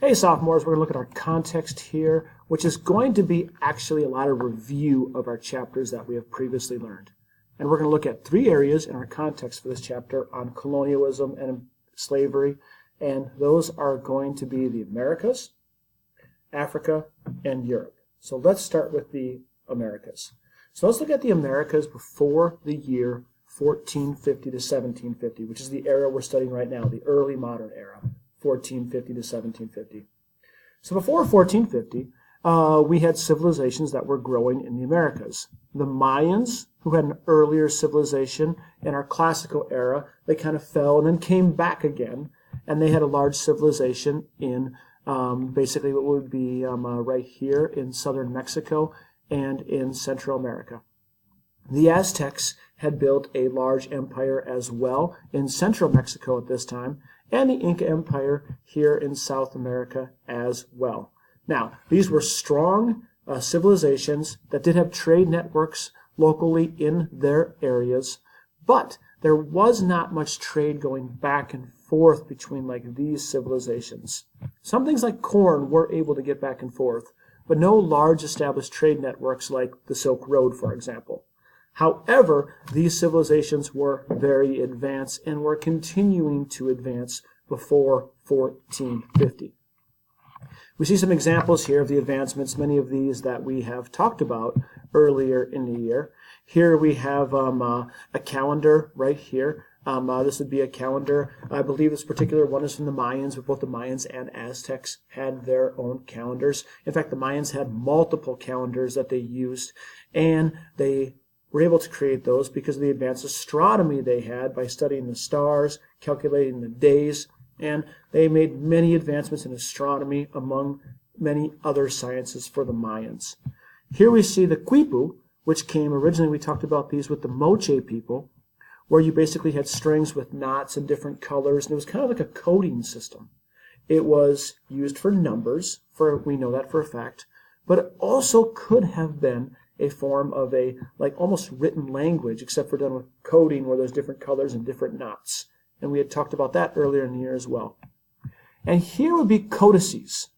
Hey sophomores, we're going to look at our context here, which is going to be actually a lot of review of our chapters that we have previously learned. And we're going to look at three areas in our context for this chapter on colonialism and slavery, and those are going to be the Americas, Africa, and Europe. So let's start with the Americas. So let's look at the Americas before the year 1450 to 1750, which is the era we're studying right now, the early modern era, 1450 to 1750. So before 1450, we had civilizations that were growing in the Americas. The Mayans, who had an earlier civilization in our classical era, they kind of fell and then came back again, and they had a large civilization in basically what would be right here in southern Mexico and in Central America. The Aztecs had built a large empire as well in central Mexico at this time, and the Inca Empire here in South America as well. Now, these were strong civilizations that did have trade networks locally in their areas, but there was not much trade going back and forth between like these civilizations. Some things like corn were able to get back and forth, but no large established trade networks like the Silk Road, for example. However, these civilizations were very advanced and were continuing to advance before 1450. We see some examples here of the advancements, many of these that we have talked about earlier in the year. Here we have a calendar right here. This would be a calendar. I believe this particular one is from the Mayans, but both the Mayans and Aztecs had their own calendars. In fact, the Mayans had multiple calendars that they used, and they were able to create those because of the advanced astronomy they had by studying the stars, calculating the days, and they made many advancements in astronomy among many other sciences for the Mayans. Here we see the quipu, which came originally, we talked about these with the Moche people, where you basically had strings with knots in different colors, and it was kind of like a coding system. It was used for numbers, we know that for a fact, but it also could have been a form of a like almost written language, except for done with coding where there's different colors and different knots. And we had talked about that earlier in the year as well. And here would be codices.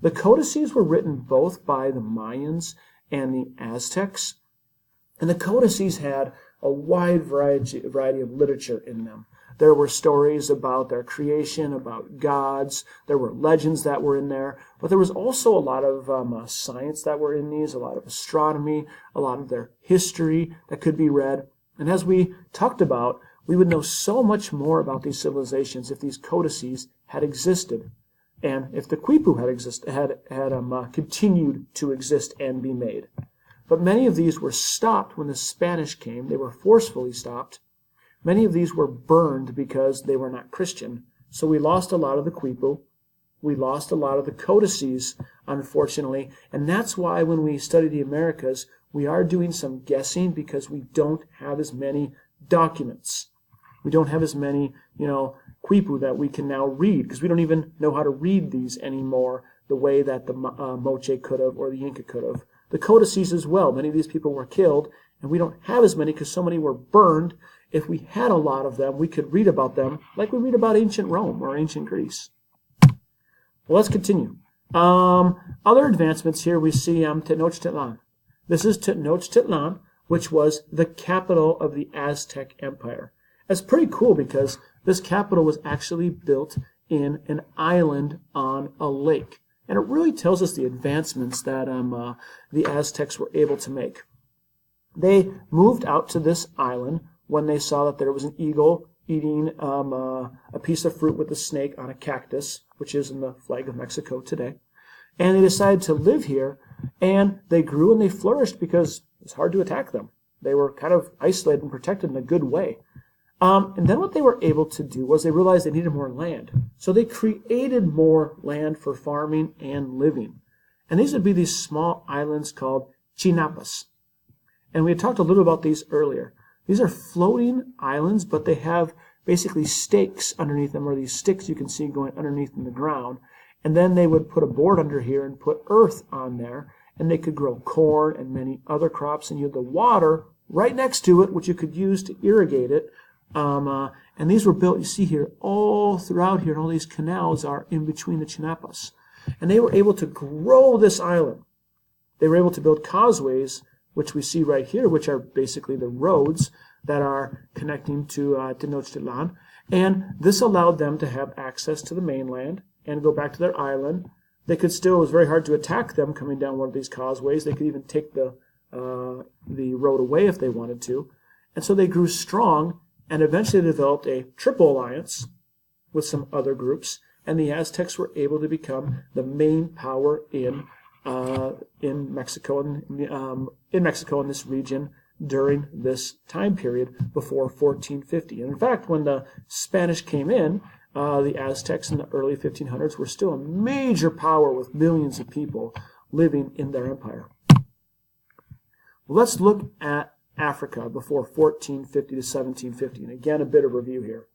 The codices were written both by the Mayans and the Aztecs, and the codices had a wide variety of literature in them. There were stories about their creation, about gods. There were legends that were in there. But there was also a lot of science that were in these, a lot of astronomy, a lot of their history that could be read. And as we talked about, we would know so much more about these civilizations if these codices had existed, and if the quipu had continued to exist and be made. But many of these were stopped when the Spanish came. They were forcefully stopped. Many of these were burned because they were not Christian. So we lost a lot of the quipu. We lost a lot of the codices, unfortunately. And that's why when we study the Americas, we are doing some guessing because we don't have as many documents. We don't have as many, quipu that we can now read because we don't even know how to read these anymore the way that the Moche could have or the Inca could have. The codices as well. Many of these people were killed, and we don't have as many because so many were burned. If we had a lot of them, we could read about them like we read about ancient Rome or ancient Greece. Well, let's continue. Other advancements here we see Tenochtitlan. This is Tenochtitlan, which was the capital of the Aztec Empire. It's pretty cool because this capital was actually built in an island on a lake. And it really tells us the advancements that the Aztecs were able to make. They moved out to this island when they saw that there was an eagle eating a piece of fruit with a snake on a cactus, which is in the flag of Mexico today. And they decided to live here, and they grew and they flourished because it's hard to attack them. They were kind of isolated and protected in a good way. And then what they were able to do was they realized they needed more land. So they created more land for farming and living. And these would be these small islands called chinapas. And we had talked a little about these earlier. These are floating islands, but they have basically stakes underneath them, or these sticks you can see going underneath in the ground. And then they would put a board under here and put earth on there, and they could grow corn and many other crops, and you had the water right next to it, which you could use to irrigate it. And these were built, you see here, all throughout here, and all these canals are in between the chinapas. And they were able to grow this island. They were able to build causeways, which we see right here, which are basically the roads that are connecting to Tenochtitlan. And this allowed them to have access to the mainland and go back to their island. They could still, it was very hard to attack them coming down one of these causeways. They could even take the road away if they wanted to. And so they grew strong and eventually developed a triple alliance with some other groups. And the Aztecs were able to become the main power in Mexico in this region during this time period before 1450. And in fact, when the Spanish came in, the Aztecs in the early 1500s were still a major power with millions of people living in their empire. Let's look at Africa before 1450 to 1750. And again, a bit of review here.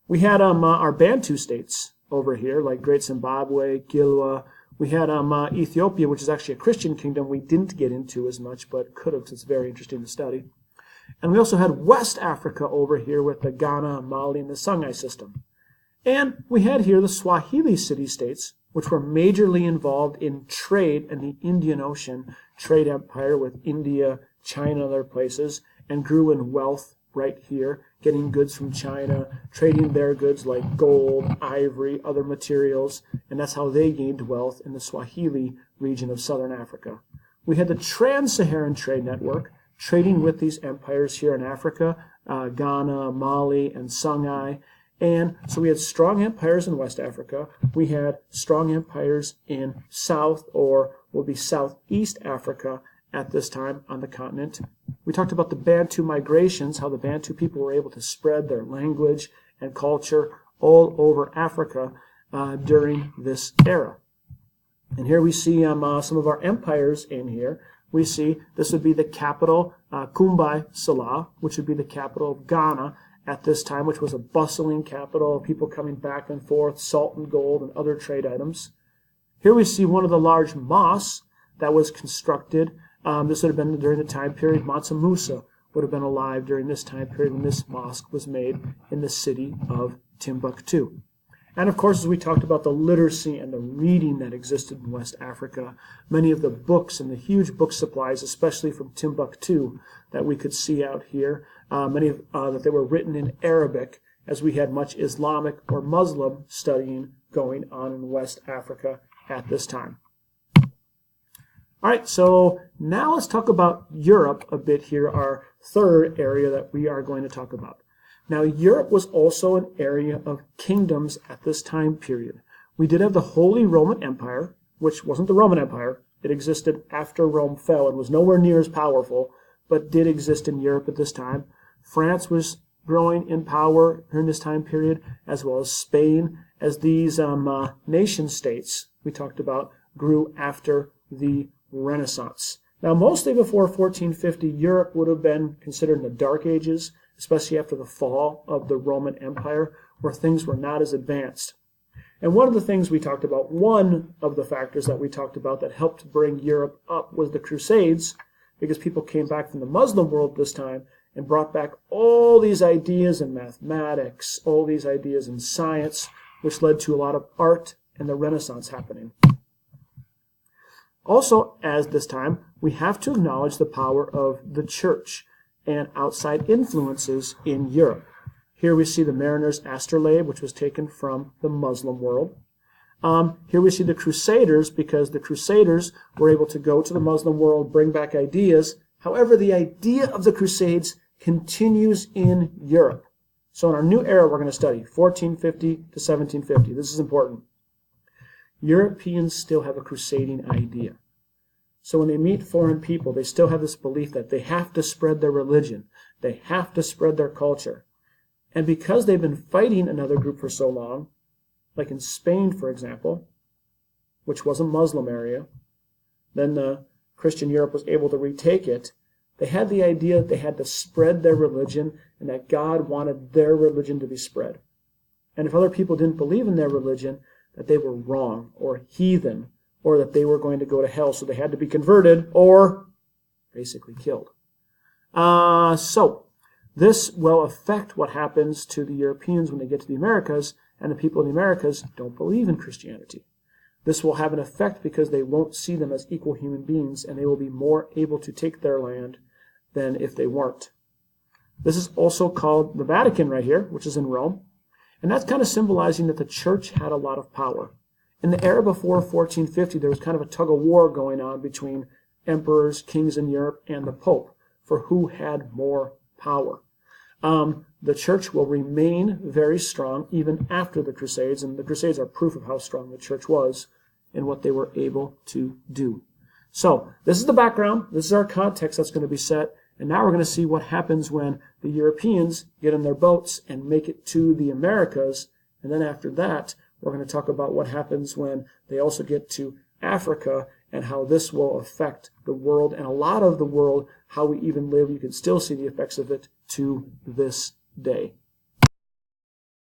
We had our Bantu states over here, like Great Zimbabwe, Gilwa. We had Ethiopia, which is actually a Christian kingdom we didn't get into as much, but could have, because it's very interesting to study. And we also had West Africa over here with the Ghana, Mali, and the Songhai system. And we had here the Swahili city-states, which were majorly involved in trade in the Indian Ocean trade empire with India, China, and other places, and grew in wealth right here, getting goods from China, trading their goods like gold, ivory, other materials, and that's how they gained wealth in the Swahili region of southern Africa. We had the Trans-Saharan Trade Network, trading with these empires here in Africa, Ghana, Mali, and Songhai. And so we had strong empires in West Africa. We had strong empires in South, or will be Southeast Africa at this time on the continent. We talked about the Bantu migrations, how the Bantu people were able to spread their language and culture all over Africa during this era. And here we see some of our empires in here. We see this would be the capital, Kumbai Salah, which would be the capital of Ghana at this time, which was a bustling capital of people coming back and forth, salt and gold and other trade items. Here we see one of the large mosques that was constructed. This would have been during the time period Mansa Musa would have been alive during this time period when this mosque was made in the city of Timbuktu. And of course, as we talked about the literacy and the reading that existed in West Africa, many of the books and the huge book supplies, especially from Timbuktu, that we could see out here, that they were written in Arabic, as we had much Islamic or Muslim studying going on in West Africa at this time. All right, so now let's talk about Europe a bit here, our third area that we are going to talk about. Now, Europe was also an area of kingdoms at this time period. We did have the Holy Roman Empire, which wasn't the Roman Empire. It existed after Rome fell and was nowhere near as powerful, but did exist in Europe at this time. France was growing in power during this time period, as well as Spain, as these nation states we talked about grew after the Renaissance. Now, mostly before 1450, Europe would have been considered in the Dark Ages, especially after the fall of the Roman Empire, where things were not as advanced. And one of the things we talked about, one of the factors that we talked about that helped bring Europe up was the Crusades, because people came back from the Muslim world this time and brought back all these ideas in mathematics, all these ideas in science, which led to a lot of art and the Renaissance happening. Also, as this time, we have to acknowledge the power of the church and outside influences in Europe. Here we see the Mariner's Astrolabe, which was taken from the Muslim world. Here we see the Crusaders, because the Crusaders were able to go to the Muslim world, bring back ideas. However, the idea of the Crusades continues in Europe. So in our new era, we're going to study 1450 to 1750. This is important. Europeans still have a crusading idea. So when they meet foreign people, they still have this belief that they have to spread their religion. They have to spread their culture. And because they've been fighting another group for so long, like in Spain, for example, which was a Muslim area, then the Christian Europe was able to retake it. They had the idea that they had to spread their religion and that God wanted their religion to be spread. And if other people didn't believe in their religion, that they were wrong or heathen, or that they were going to go to hell, so they had to be converted or basically killed. So this will affect what happens to the Europeans when they get to the Americas, and the people in the Americas don't believe in Christianity. This will have an effect because they won't see them as equal human beings, and they will be more able to take their land than if they weren't. This is also called the Vatican right here, which is in Rome. And that's kind of symbolizing that the church had a lot of power. In the era before 1450, there was kind of a tug of war going on between emperors, kings in Europe, and the Pope for who had more power. The church will remain very strong even after the Crusades, and the Crusades are proof of how strong the church was and what they were able to do. So, this is the background. This is our context that's going to be set. And now we're going to see what happens when the Europeans get in their boats and make it to the Americas. And then after that, we're going to talk about what happens when they also get to Africa and how this will affect the world and a lot of the world, how we even live. You can still see the effects of it to this day.